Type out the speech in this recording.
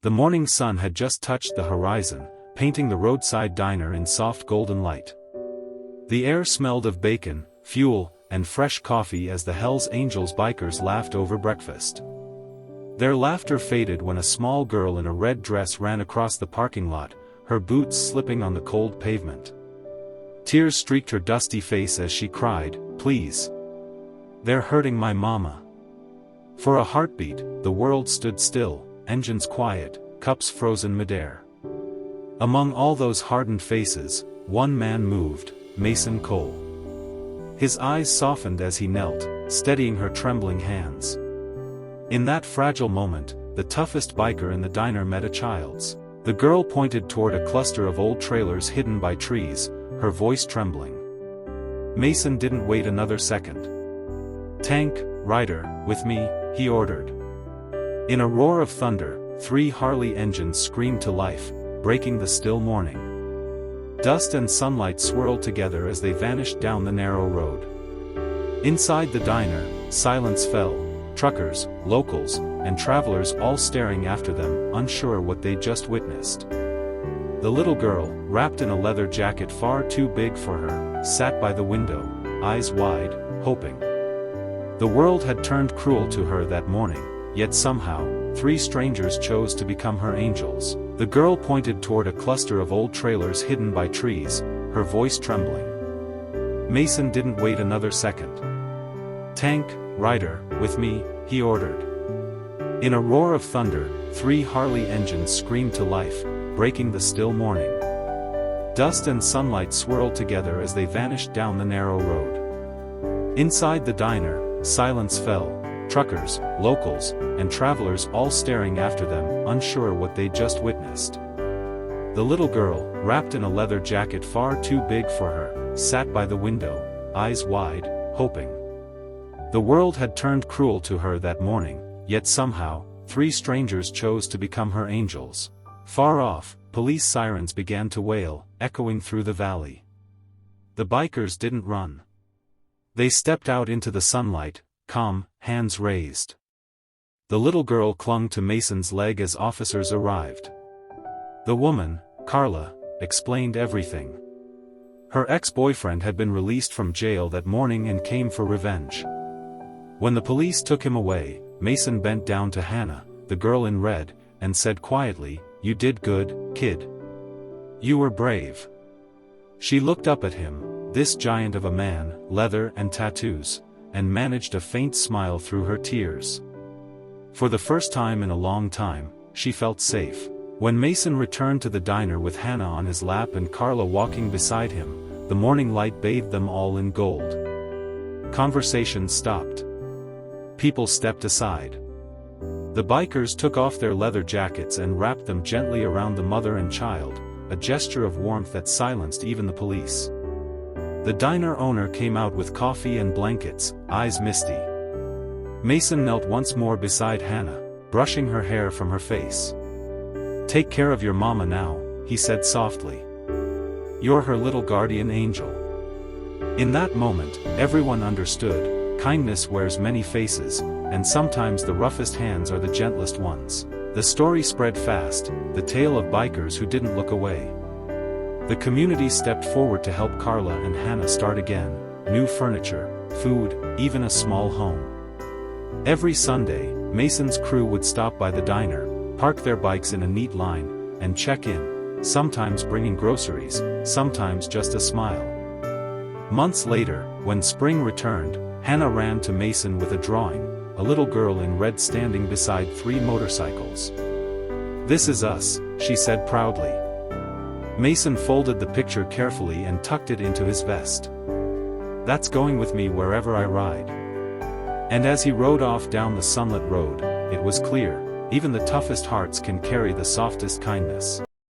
The morning sun had just touched the horizon, painting the roadside diner in soft golden light. The air smelled of bacon, fuel, and fresh coffee as the Hells Angels bikers laughed over breakfast. Their laughter faded when a small girl in a red dress ran across the parking lot, her boots slipping on the cold pavement. Tears streaked her dusty face as she cried, "Please. They're hurting my mama." For a heartbeat, the world stood still, engines quiet, cups frozen midair. Among all those hardened faces, one man moved, Mason Cole. His eyes softened as he knelt, steadying her trembling hands. In that fragile moment, the toughest biker in the diner met a child's. The girl pointed toward a cluster of old trailers hidden by trees, her voice trembling. Mason didn't wait another second. "Tank, Ryder, with me," he ordered. In a roar of thunder, 3 Harley engines screamed to life, breaking the still morning. Dust and sunlight swirled together as they vanished down the narrow road. Inside the diner, silence fell, truckers, locals, and travelers all staring after them, unsure what they'd just witnessed. The little girl, wrapped in a leather jacket far too big for her, sat by the window, eyes wide, hoping. The world had turned cruel to her that morning, yet somehow, 3 strangers chose to become her angels. The girl pointed toward a cluster of old trailers hidden by trees, her voice trembling. Mason didn't wait another second. "Tank, Ryder, with me," he ordered. In a roar of thunder, 3 Harley engines screamed to life, breaking the still morning. Dust and sunlight swirled together as they vanished down the narrow road. Inside the diner, silence fell, truckers, locals, and travelers all staring after them, unsure what they'd just witnessed. The little girl, wrapped in a leather jacket far too big for her, sat by the window, eyes wide, hoping. The world had turned cruel to her that morning, yet somehow, 3 strangers chose to become her angels. Far off, police sirens began to wail, echoing through the valley. The bikers didn't run. They stepped out into the sunlight, calm, hands raised. The little girl clung to Mason's leg as officers arrived. The woman, Carla, explained everything. Her ex-boyfriend had been released from jail that morning and came for revenge. When the police took him away, Mason bent down to Hannah, the girl in red, and said quietly, "You did good, kid. You were brave." She looked up at him, this giant of a man, leather and tattoos, and managed a faint smile through her tears. For the first time in a long time, she felt safe. When Mason returned to the diner with Hannah on his lap and Carla walking beside him, the morning light bathed them all in gold. Conversation stopped. People stepped aside. The bikers took off their leather jackets and wrapped them gently around the mother and child, a gesture of warmth that silenced even the police. The diner owner came out with coffee and blankets, eyes misty. Mason knelt once more beside Hannah, brushing her hair from her face. "Take care of your mama now," he said softly. "You're her little guardian angel." In that moment, everyone understood, kindness wears many faces, and sometimes the roughest hands are the gentlest ones. The story spread fast, the tale of bikers who didn't look away. The community stepped forward to help Carla and Hannah start again, new furniture, food, even a small home. Every Sunday, Mason's crew would stop by the diner, park their bikes in a neat line, and check in, sometimes bringing groceries, sometimes just a smile. Months later, when spring returned, Hannah ran to Mason with a drawing, a little girl in red standing beside 3 motorcycles. "This is us," she said proudly. Mason folded the picture carefully and tucked it into his vest. "That's going with me wherever I ride." And as he rode off down the sunlit road, it was clear, even the toughest hearts can carry the softest kindness.